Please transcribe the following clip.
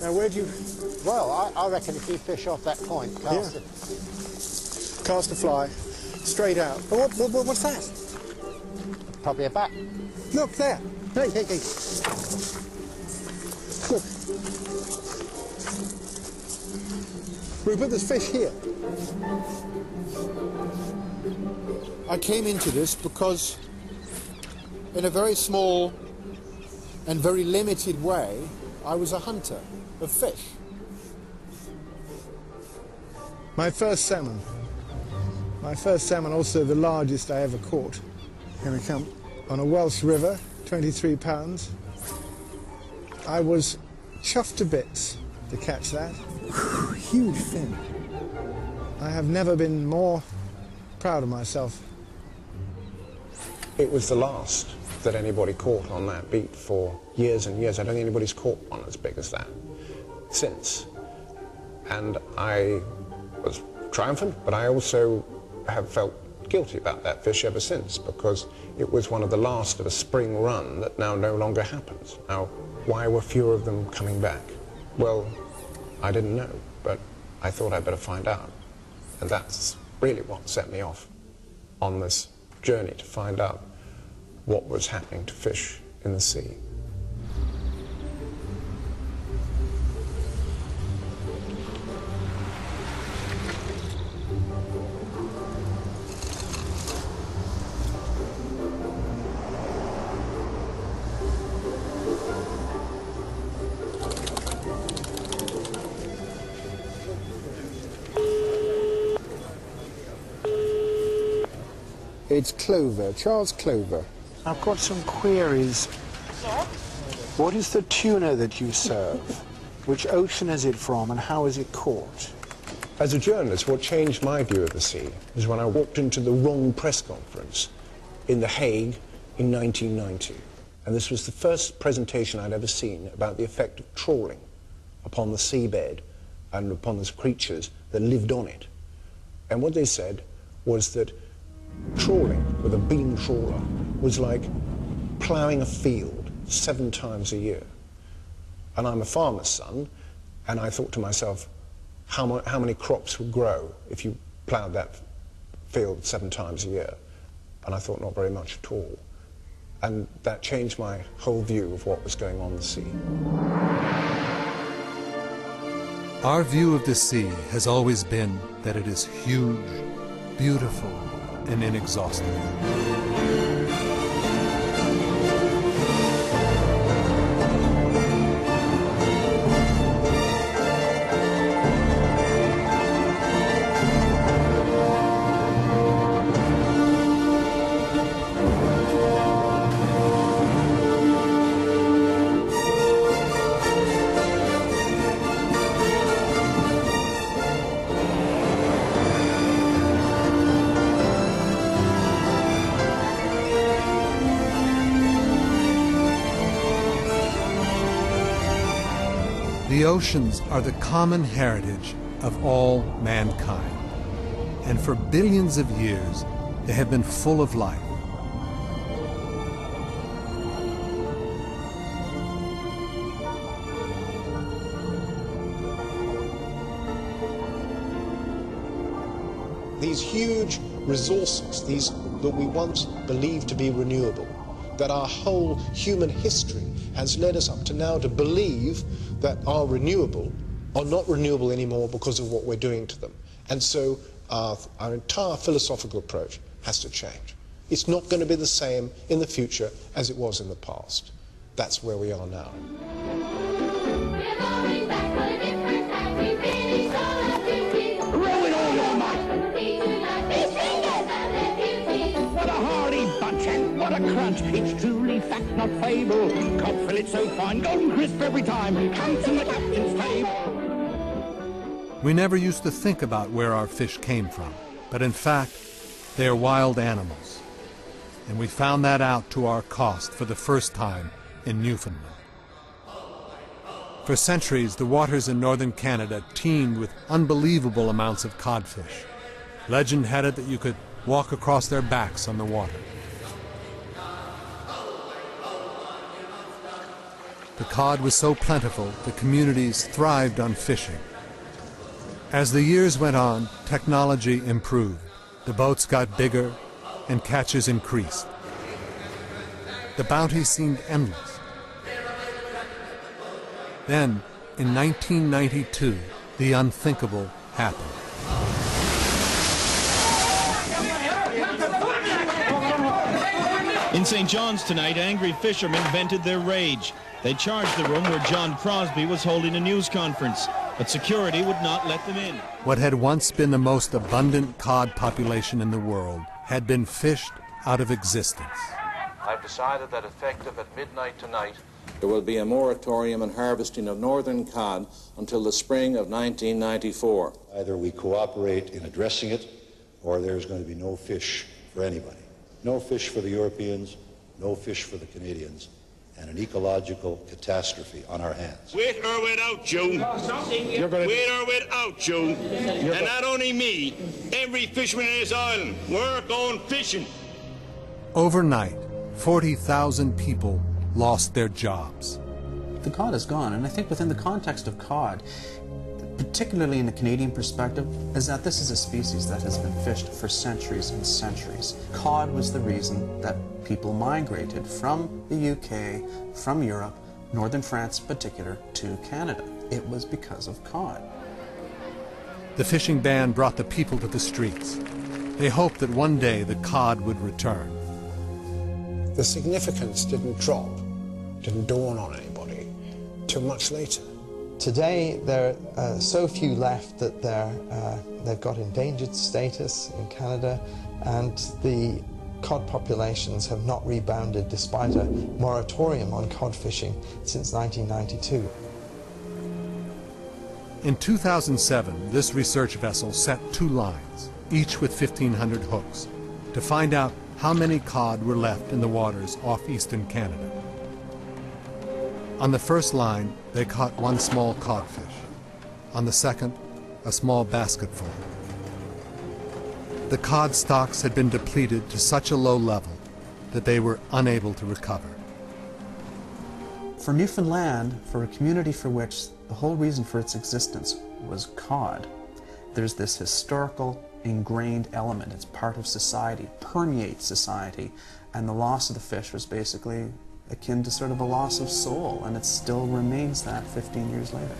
Now, where do you... Well, I reckon if you fish off that point, cast it. Cast a fly, straight out. Oh, what's that? Probably a bat. Look, there. Hey, hey, hey. Look. Rupert, there's fish here. I came into this because, in a very small and very limited way, I was a hunter of fish. My first salmon. My first salmon, also the largest I ever caught. Here we come. On a Welsh river, 23 pounds. I was chuffed to bits to catch that. Huge fin. I have never been more proud of myself. It was the last that anybody caught on that beat for years and years. I don't think anybody's caught one as big as that since. And I was triumphant, but I also have felt guilty about that fish ever since, because it was one of the last of a spring run that now no longer happens. Now, why were fewer of them coming back? Well, I didn't know, but I thought I'd better find out. And that's really what set me off on this journey, to find out what was happening to fish in the sea. It's Clover, Charles Clover. I've got some queries. What is the tuna that you serve? Which ocean is it from and how is it caught? As a journalist, what changed my view of the sea is when I walked into the wrong press conference in The Hague in 1990. And this was the first presentation I'd ever seen about the effect of trawling upon the seabed and upon the creatures that lived on it. And what they said was that trawling with a beam trawler was like ploughing a field 7 times a year. And I'm a farmer's son, and I thought to myself, how many crops would grow if you ploughed that field 7 times a year? And I thought not very much at all. And that changed my whole view of what was going on in the sea. Our view of the sea has always been that it is huge, beautiful, and inexhaustible. The oceans are the common heritage of all mankind, and for billions of years they have been full of life. These huge resources, these that we once believed to be renewable, that our whole human history has led us up to now to believe that are renewable are not renewable anymore because of what we're doing to them. And so our entire philosophical approach has to change. It's not going to be the same in the future as it was in the past. That's where we are now. Row with all your might! What a hardy bunch and what a crunch! It's truly fact, not fable. Cod fillet so fine, golden crisp every time. Comes from the captain's table. We never used to think about where our fish came from, but in fact, they are wild animals. And we found that out to our cost for the first time in Newfoundland. For centuries, the waters in northern Canada teemed with unbelievable amounts of codfish. Legend had it that you could walk across their backs on the water. The cod was so plentiful, the communities thrived on fishing. As the years went on, technology improved. The boats got bigger and catches increased. The bounty seemed endless. Then, in 1992, the unthinkable happened. In St. John's tonight, angry fishermen vented their rage. They charged the room where John Crosby was holding a news conference, but security would not let them in. What had once been the most abundant cod population in the world had been fished out of existence. I've decided that effective at midnight tonight, there will be a moratorium on harvesting of northern cod until the spring of 1994. Either we cooperate in addressing it, or there's going to be no fish for anybody. No fish for the Europeans, no fish for the Canadians, and an ecological catastrophe on our hands. With or without June. With or without June. And not only me, every fisherman in this island, we're going fishing. Overnight, 40,000 people lost their jobs. The cod is gone, and I think within the context of cod, particularly in the Canadian perspective, is that this is a species that has been fished for centuries and centuries. Cod was the reason that people migrated from the UK, from Europe, northern France in particular, to Canada. It was because of cod. The fishing ban brought the people to the streets. They hoped that one day the cod would return. The significance didn't drop, didn't dawn on anybody till much later. Today, there are so few left that they've got endangered status in Canada, and the cod populations have not rebounded despite a moratorium on cod fishing since 1992. In 2007, this research vessel set 2 lines, each with 1,500 hooks, to find out how many cod were left in the waters off eastern Canada. On the first line, they caught 1 small codfish. On the second, a small basketful. The cod stocks had been depleted to such a low level that they were unable to recover. For Newfoundland, for a community for which the whole reason for its existence was cod, there's this historical, ingrained element. It's part of society, permeates society, and the loss of the fish was basically akin to sort of a loss of soul, and it still remains that 15 years later.